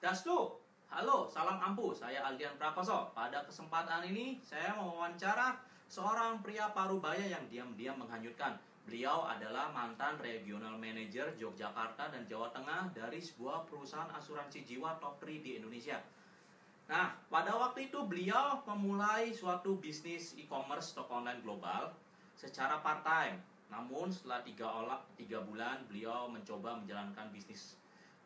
Swastiastu. Halo, salam ampuh. Saya Aldian Prakoso. Pada kesempatan ini, saya mewawancara seorang pria parubaya yang diam-diam menghanyutkan. Beliau adalah mantan regional manager Yogyakarta dan Jawa Tengah dari sebuah perusahaan asuransi jiwa top 3 di Indonesia. Nah, pada waktu itu beliau memulai suatu bisnis e-commerce toko online global secara part-time. Namun setelah 3 bulan beliau mencoba menjalankan bisnis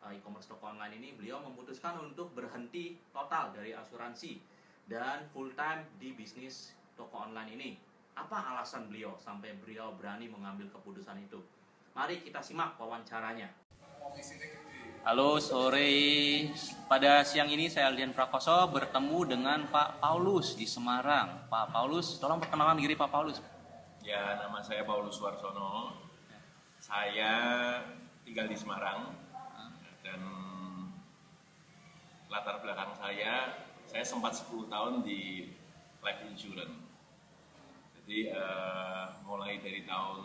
e-commerce toko online ini, beliau memutuskan untuk berhenti total dari asuransi dan full-time di bisnis toko online ini. Apa alasan beliau sampai beliau berani mengambil keputusan itu? Mari kita simak wawancaranya. Halo, sore. Pada siang ini saya Aldian Prakoso bertemu dengan Pak Paulus di Semarang. Pak Paulus, tolong perkenalkan diri Pak Paulus. Ya, nama saya Paulus Warsono. Saya tinggal di Semarang dan latar belakang saya sempat 10 tahun di life insurance. Jadi mulai dari tahun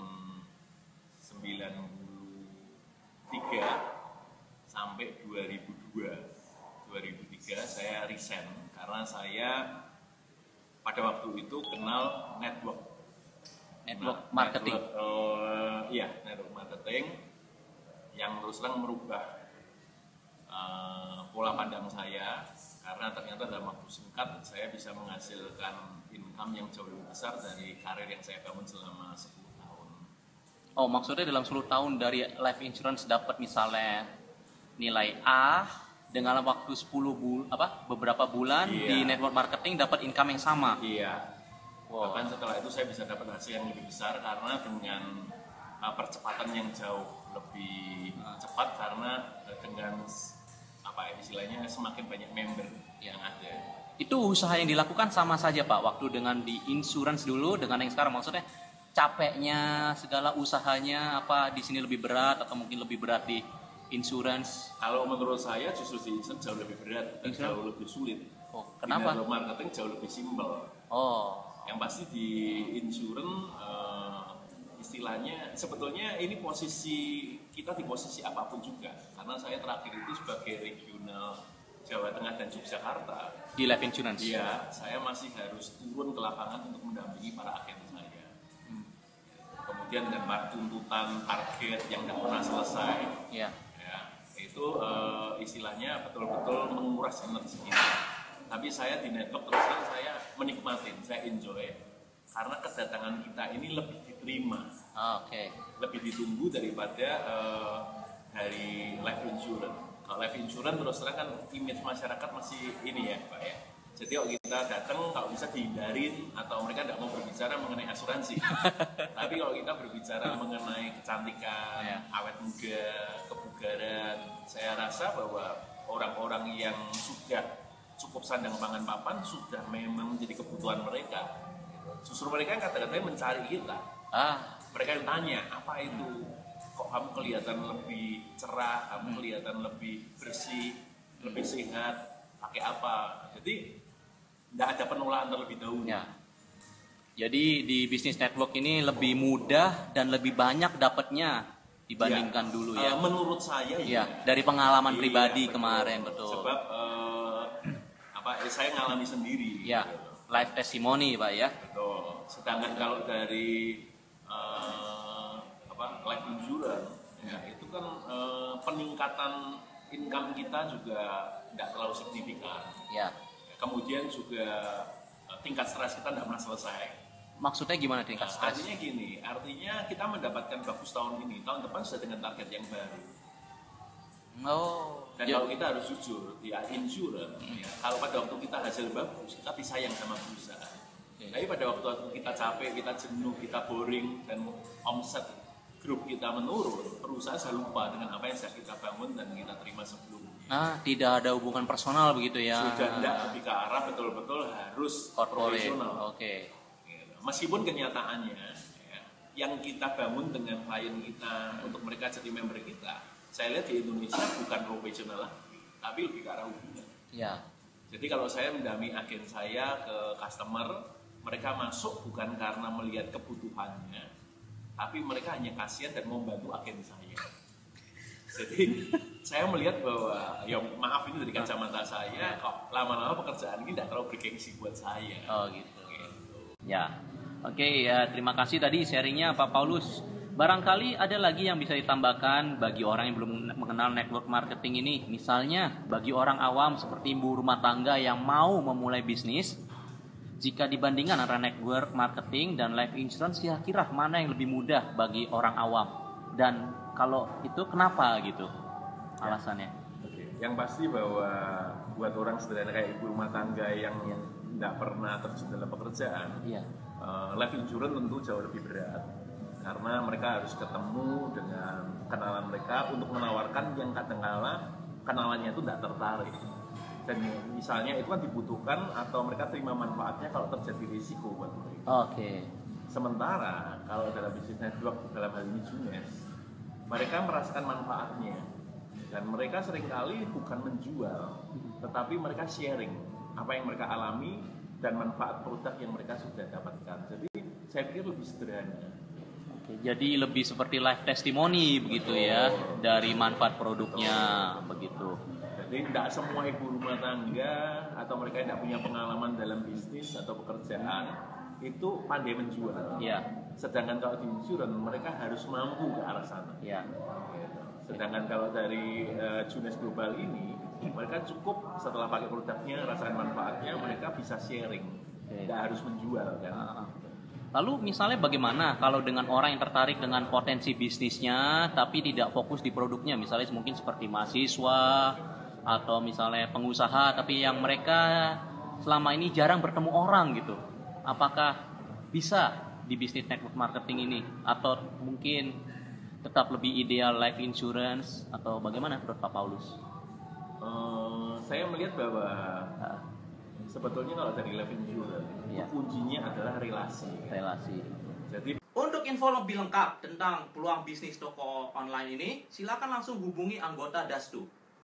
93 sampai 2003 saya resign karena saya pada waktu itu kenal network marketing. Network marketing yang terus terang merubah pola pandang saya, karena ternyata dalam waktu singkat saya bisa menghasilkan income yang jauh lebih besar dari karir yang saya bangun selama 10 tahun. Oh, maksudnya dalam 10 tahun dari life insurance dapat misalnya nilai A, dengan waktu beberapa bulan di network marketing dapat income yang sama. Iya. Wow. Bahkan setelah itu saya bisa dapat hasil yang lebih besar karena dengan percepatan yang jauh lebih cepat, karena dengan istilahnya semakin banyak member yang ada. Itu usaha yang dilakukan sama saja Pak, waktu dengan di insurance dulu dengan yang sekarang, maksudnya capeknya segala usahanya apa di sini lebih berat atau mungkin lebih berat di insurance? Kalau menurut saya justru di insurance jauh lebih berat dan jauh lebih sulit. Oh, kenapa? Di marketing jauh lebih simpel. Oh. Yang pasti di insurance istilahnya sebetulnya ini kita di posisi apapun juga, karena saya terakhir itu sebagai regional Jawa Tengah dan Yogyakarta di life insurance. Iya, saya masih harus turun ke lapangan untuk mendampingi para agen saya. Kemudian dengan tuntutan target yang tidak pernah selesai, itu istilahnya betul-betul menguras energi kita. Tapi saya di network terus terang saya menikmatin, saya enjoy, karena kedatangan kita ini lebih diterima, lebih ditunggu daripada dari life insurance. Kalau life insurance terus terang kan image masyarakat masih ini ya Pak ya. Jadi kalau kita datang kalau bisa dihindarin atau mereka tidak mau berbicara mengenai asuransi. Tapi kalau kita berbicara mengenai kecantikan, awet muda, kebugaran, saya rasa bahwa orang-orang yang sudah cukup sandang pangan papan sudah memang menjadi kebutuhan mereka. Justru mereka yang kata-katanya mencari kita. Mereka yang tanya, apa itu? Kok kamu kelihatan lebih cerah, kamu kelihatan lebih bersih, lebih sehat, pakai apa? Jadi tidak ada penolakan terlebih dahulu. Ya. Jadi di bisnis network ini lebih mudah dan lebih banyak dapatnya dibandingkan dulu ya. Menurut saya dari pengalaman pribadi betul. kemarin betul. Sebab saya ngalami sendiri. Ya, gitu. Live testimony Pak ya. Betul. Sedangkan kalau dari life insurance itu kan peningkatan income kita juga tidak terlalu signifikan. Ya. Kemudian juga tingkat stres kita tidak pernah selesai. Maksudnya gimana tingkat stres? Artinya gini, kita mendapatkan bagus tahun ini, tahun depan sudah dengan target yang baru. Dan kalau kita harus jujur, insurance, kalau pada waktu kita hasil bagus, kita disayang sama perusahaan. Tapi pada waktu kita capek, kita jenuh, kita boring, dan omset grup kita menurun, perusahaan sudah lupa dengan apa yang sudah kita bangun dan kita terima sebelumnya. Tidak ada hubungan personal begitu ya? Sudah tidak, lebih ke arah betul-betul harus profesional. Meskipun kenyataannya, yang kita bangun dengan klien kita untuk mereka jadi member kita, saya lihat di Indonesia bukan profesional lagi, tapi lebih ke arah hubungan. Ya. Jadi kalau saya mendampingi agen saya ke customer, mereka masuk bukan karena melihat kebutuhannya, tapi mereka hanya kasihan dan mau membantu agen saya. Jadi saya melihat bahwa ya maaf ini dari kacamata saya kok lama-lama pekerjaan ini tidak terlalu bergengsi buat saya. Oh gitu. Ya, oke ya, terima kasih tadi sharingnya Pak Paulus. Barangkali ada lagi yang bisa ditambahkan bagi orang yang belum mengenal network marketing ini. Misalnya bagi orang awam seperti ibu rumah tangga yang mau memulai bisnis, jika dibandingkan antara network marketing dan life insurance, kira-kira mana yang lebih mudah bagi orang awam? Dan kalau itu kenapa gitu alasannya? Oke. Yang pasti bahwa buat orang sederhana kayak ibu rumah tangga yang tidak pernah terjun dalam pekerjaan, life insurance tentu jauh lebih berat. Karena mereka harus ketemu dengan kenalan mereka untuk menawarkan yang kadang-kala kenalannya itu tidak tertarik. Dan misalnya itu kan dibutuhkan atau mereka terima manfaatnya kalau terjadi risiko buat mereka. Oke. Sementara kalau dalam bisnis network, dalam hal ini Junes, mereka merasakan manfaatnya. Dan mereka seringkali bukan menjual, tetapi mereka sharing apa yang mereka alami dan manfaat produk yang mereka sudah dapatkan. Jadi saya pikir lebih sederhana. Jadi lebih seperti live testimoni begitu ya, dari manfaat produknya begitu. Jadi tidak semua ibu rumah tangga atau mereka yang tidak punya pengalaman dalam bisnis atau pekerjaan itu pandai menjual. Ya. Sedangkan kalau di insurance mereka harus mampu ke arah sana. Ya. Sedangkan kalau dari Junes Global ini mereka cukup setelah pakai produknya, rasakan manfaatnya, mereka bisa sharing, tidak harus menjual kan. Lalu misalnya bagaimana kalau dengan orang yang tertarik dengan potensi bisnisnya tapi tidak fokus di produknya, misalnya mungkin seperti mahasiswa atau misalnya pengusaha tapi yang mereka selama ini jarang bertemu orang gitu, apakah bisa di bisnis network marketing ini atau mungkin tetap lebih ideal life insurance atau bagaimana menurut Pak Paulus? Saya melihat bahwa sebetulnya kalau dari life insurance kuncinya adalah relasi. Jadi untuk info lebih lengkap tentang peluang bisnis toko online ini, silakan langsung hubungi anggota Dastu